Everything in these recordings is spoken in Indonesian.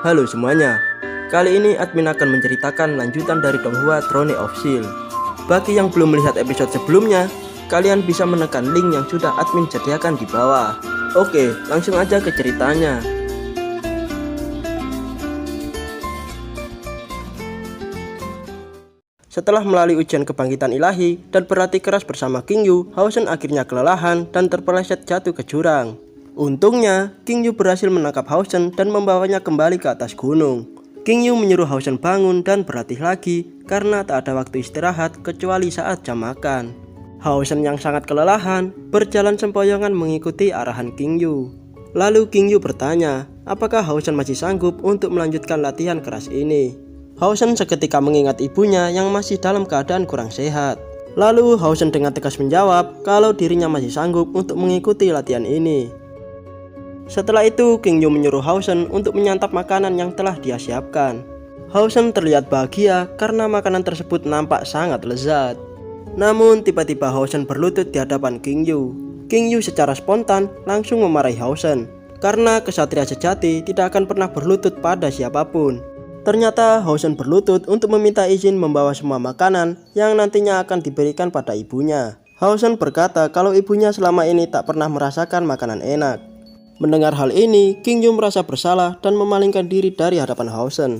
Halo semuanya, kali ini admin akan menceritakan lanjutan dari Donghua Throne of Steel. Bagi yang belum melihat episode sebelumnya, kalian bisa menekan link yang sudah admin sediakan di bawah. Oke, langsung aja ke ceritanya. Setelah melalui ujian kebangkitan ilahi dan berlatih keras bersama King Yu, Hao-Shen akhirnya kelelahan dan terpeleset jatuh ke jurang. Untungnya, King Yu berhasil menangkap Hao-Shen dan membawanya kembali ke atas gunung. King Yu menyuruh Hao-Shen bangun dan berlatih lagi karena tak ada waktu istirahat kecuali saat jam makan. Hao-Shen yang sangat kelelahan berjalan sempoyongan mengikuti arahan King Yu. Lalu King Yu bertanya, apakah Hao-Shen masih sanggup untuk melanjutkan latihan keras ini? Hao-Shen seketika mengingat ibunya yang masih dalam keadaan kurang sehat. Lalu Hao-Shen dengan tegas menjawab kalau dirinya masih sanggup untuk mengikuti latihan ini. Setelah itu King Yu menyuruh Hao-Shen untuk menyantap makanan yang telah dia siapkan. Hao-Shen terlihat bahagia karena makanan tersebut nampak sangat lezat. Namun tiba-tiba Hao-Shen berlutut di hadapan King Yu. King Yu secara spontan langsung memarahi Hao-Shen karena kesatria sejati tidak akan pernah berlutut pada siapapun. Ternyata Hao-Shen berlutut untuk meminta izin membawa semua makanan yang nantinya akan diberikan pada ibunya. Hao-Shen berkata kalau ibunya selama ini tak pernah merasakan makanan enak. Mendengar hal ini, King Yu merasa bersalah dan memalingkan diri dari hadapan Hao-Shen.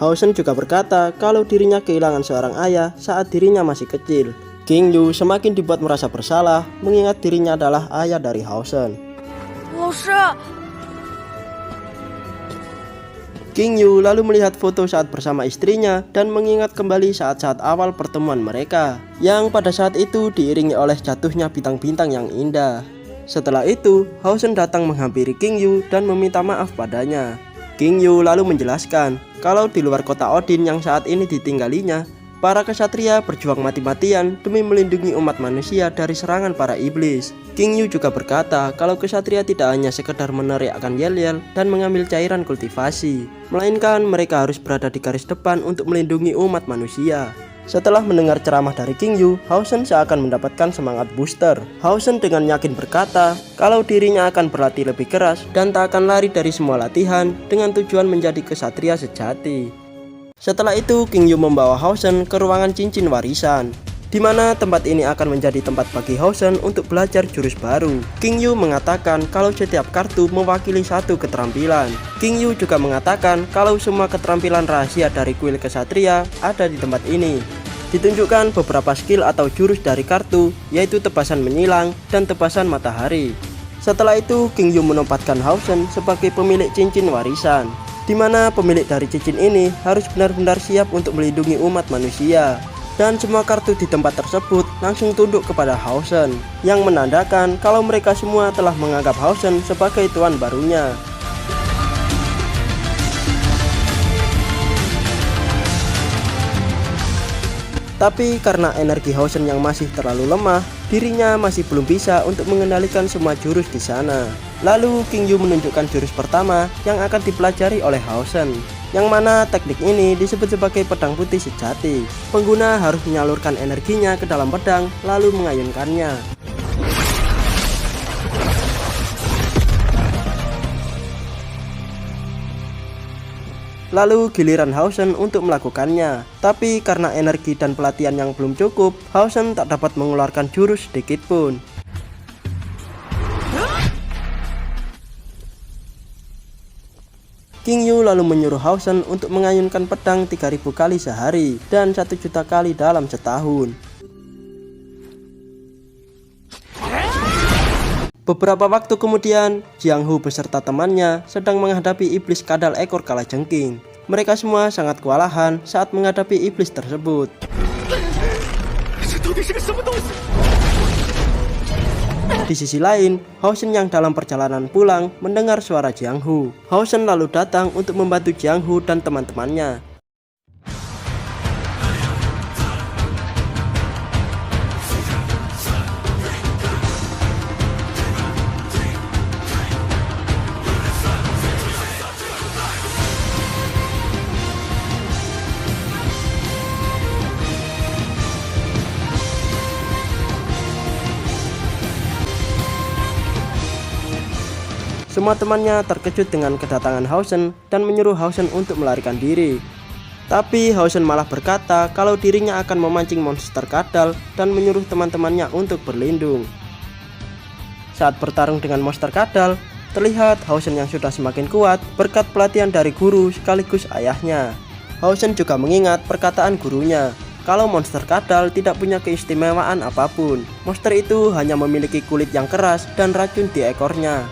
Hao-Shen juga berkata kalau dirinya kehilangan seorang ayah saat dirinya masih kecil. King Yu semakin dibuat merasa bersalah mengingat dirinya adalah ayah dari Hao-Shen. King Yu lalu melihat foto saat bersama istrinya dan mengingat kembali saat-saat awal pertemuan mereka, yang pada saat itu diiringi oleh jatuhnya bintang-bintang yang indah. Setelah itu, Hao-Shen datang menghampiri King Yu dan meminta maaf padanya. King Yu lalu menjelaskan kalau di luar kota Odin yang saat ini ditinggalinya, para kesatria berjuang mati-matian demi melindungi umat manusia dari serangan para iblis. King Yu juga berkata kalau kesatria tidak hanya sekedar meneriakkan yel-yel dan mengambil cairan kultivasi, melainkan mereka harus berada di garis depan untuk melindungi umat manusia. Setelah mendengar ceramah dari King Yu, Hao-Shen seakan mendapatkan semangat booster. Hao-Shen dengan yakin berkata kalau dirinya akan berlatih lebih keras dan tak akan lari dari semua latihan dengan tujuan menjadi kesatria sejati. Setelah itu King Yu membawa Hao-Shen ke ruangan cincin warisan, di mana tempat ini akan menjadi tempat bagi Hao-Shen untuk belajar jurus baru. King Yu mengatakan kalau setiap kartu mewakili satu keterampilan. King Yu juga mengatakan kalau semua keterampilan rahasia dari kuil kesatria ada di tempat ini. Ditunjukkan beberapa skill atau jurus dari kartu, yaitu tebasan menyilang dan tebasan matahari. Setelah itu King Yu menempatkan Hao-Shen sebagai pemilik cincin warisan, di mana pemilik dari cincin ini harus benar-benar siap untuk melindungi umat manusia. Dan semua kartu di tempat tersebut langsung tunduk kepada Hao-Shen, yang menandakan kalau mereka semua telah menganggap Hao-Shen sebagai tuan barunya. Tapi karena energi Hao-Shen yang masih terlalu lemah, dirinya masih belum bisa untuk mengendalikan semua jurus di sana. Lalu King Yu menunjukkan jurus pertama yang akan dipelajari oleh Hao-Shen, yang mana teknik ini disebut sebagai pedang putih sejati. Pengguna harus menyalurkan energinya ke dalam pedang lalu mengayunkannya. Lalu giliran Hao-Shen untuk melakukannya. Tapi karena energi dan pelatihan yang belum cukup, Hao-Shen tak dapat mengeluarkan jurus sedikit pun. King Yu lalu menyuruh Hao-Shen untuk mengayunkan pedang 3000 kali sehari dan 1 juta kali dalam setahun. Beberapa waktu kemudian, Jiang Hu beserta temannya sedang menghadapi iblis kadal ekor kalajengking. Mereka semua sangat kewalahan saat menghadapi iblis tersebut. Di sisi lain, Hao-Shen yang dalam perjalanan pulang mendengar suara Jiang Hu. Hao-Shen lalu datang untuk membantu Jiang Hu dan teman-temannya. Semua temannya terkejut dengan kedatangan Hausen dan menyuruh Hausen untuk melarikan diri. Tapi Hausen malah berkata kalau dirinya akan memancing monster kadal dan menyuruh teman-temannya untuk berlindung. Saat bertarung dengan monster kadal, terlihat Hausen yang sudah semakin kuat berkat pelatihan dari guru sekaligus ayahnya. Hausen juga mengingat perkataan gurunya kalau monster kadal tidak punya keistimewaan apapun. Monster itu hanya memiliki kulit yang keras dan racun di ekornya.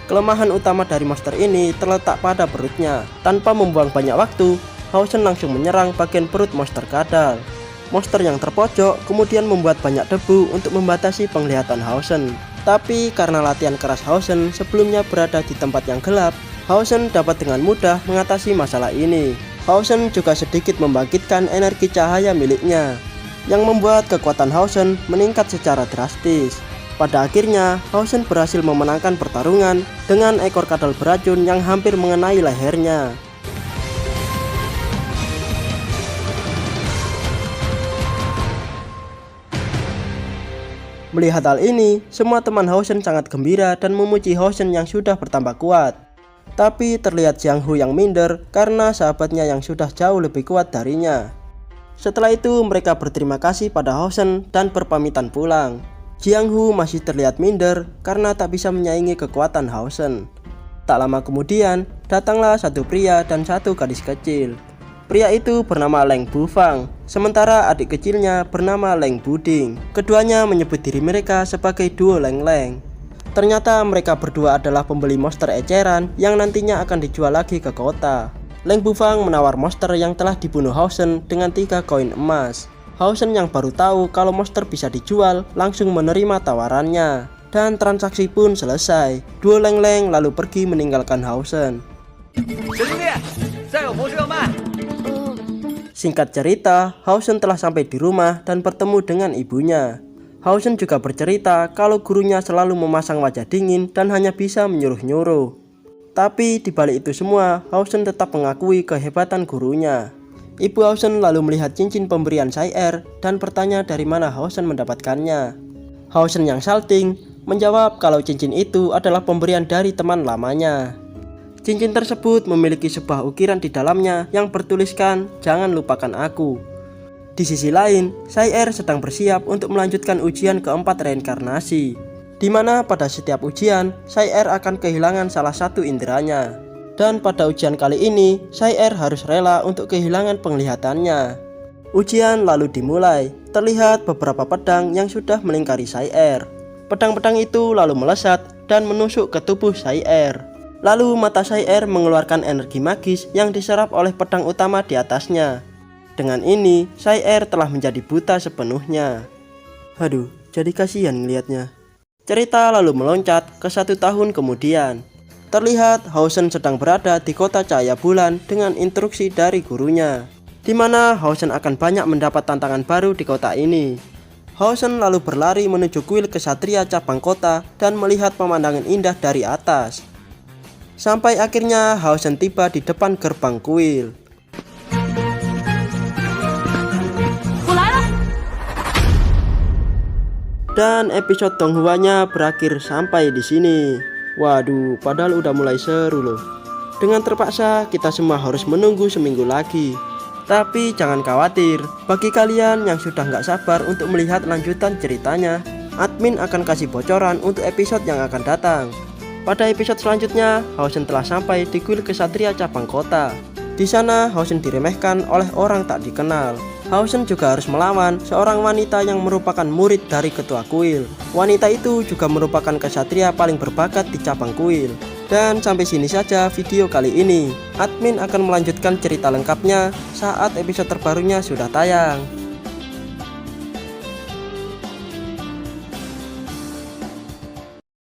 Kelemahan utama dari monster ini terletak pada perutnya. Tanpa membuang banyak waktu, Hausen langsung menyerang bagian perut monster kadal. Monster yang terpojok kemudian membuat banyak debu untuk membatasi penglihatan Hausen. Tapi karena latihan keras Hausen sebelumnya berada di tempat yang gelap, Hausen dapat dengan mudah mengatasi masalah ini. Hausen juga sedikit membangkitkan energi cahaya miliknya, yang membuat kekuatan Hausen meningkat secara drastis. Pada akhirnya, Hausen berhasil memenangkan pertarungan dengan ekor kadal beracun yang hampir mengenai lehernya. Melihat hal ini, semua teman Hausen sangat gembira dan memuji Hausen yang sudah bertambah kuat. Tapi terlihat Jiang Hu yang minder karena sahabatnya yang sudah jauh lebih kuat darinya. Setelah itu mereka berterima kasih pada Hausen dan berpamitan pulang. Jiang Hu masih terlihat minder karena tak bisa menyaingi kekuatan Hausen. Tak lama kemudian, datanglah satu pria dan satu gadis kecil. Pria itu bernama Leng Bufang, sementara adik kecilnya bernama Leng Buding. Keduanya menyebut diri mereka sebagai duo Leng Leng. Ternyata mereka berdua adalah pembeli monster eceran yang nantinya akan dijual lagi ke kota. Leng Bufang menawar monster yang telah dibunuh Hausen dengan 3 koin emas. Hausen yang baru tahu kalau monster bisa dijual langsung menerima tawarannya. Dan transaksi pun selesai. Duo Leng Leng lalu pergi meninggalkan Hausen. Singkat cerita, Hausen telah sampai di rumah dan bertemu dengan ibunya. Hausen juga bercerita kalau gurunya selalu memasang wajah dingin dan hanya bisa menyuruh-nyuruh. Tapi dibalik itu semua, Hausen tetap mengakui kehebatan gurunya. Ibu Hausen lalu melihat cincin pemberian Sai-Er dan bertanya dari mana Hausen mendapatkannya. Hausen yang salting menjawab kalau cincin itu adalah pemberian dari teman lamanya. Cincin tersebut memiliki sebuah ukiran di dalamnya yang bertuliskan "Jangan lupakan aku". Di sisi lain, Sai-Er sedang bersiap untuk melanjutkan ujian keempat reinkarnasi, di mana pada setiap ujian Sai-Er akan kehilangan salah satu inderanya. Dan pada ujian kali ini, Sai-Er harus rela untuk kehilangan penglihatannya. Ujian lalu dimulai. Terlihat beberapa pedang yang sudah melingkari Sai-Er. Pedang-pedang itu lalu melesat dan menusuk ke tubuh Sai-Er. Lalu mata Sai-Er mengeluarkan energi magis yang diserap oleh pedang utama di atasnya. Dengan ini, Sai-Er telah menjadi buta sepenuhnya. Aduh, jadi kasihan ngelihatnya. Cerita lalu meloncat ke 1 tahun kemudian. Terlihat Hausen sedang berada di kota cahaya bulan dengan instruksi dari gurunya, di mana Hausen akan banyak mendapat tantangan baru di kota ini. Hausen lalu berlari menuju kuil kesatria cabang kota dan melihat pemandangan indah dari atas. Sampai akhirnya Hausen tiba di depan gerbang kuil. Dan episode Donghuanya berakhir sampai di sini. Waduh, padahal udah mulai seru loh. Dengan terpaksa kita semua harus menunggu seminggu lagi. Tapi jangan khawatir, bagi kalian yang sudah nggak sabar untuk melihat lanjutan ceritanya, admin akan kasih bocoran untuk episode yang akan datang. Pada episode selanjutnya, Hausen telah sampai di kuil kesatria cabang kota. Di sana, Hausen diremehkan oleh orang tak dikenal. Hausen juga harus melawan seorang wanita yang merupakan murid dari ketua kuil. Wanita itu juga merupakan kesatria paling berbakat di cabang kuil. Dan sampai sini saja video kali ini. Admin akan melanjutkan cerita lengkapnya saat episode terbarunya sudah tayang.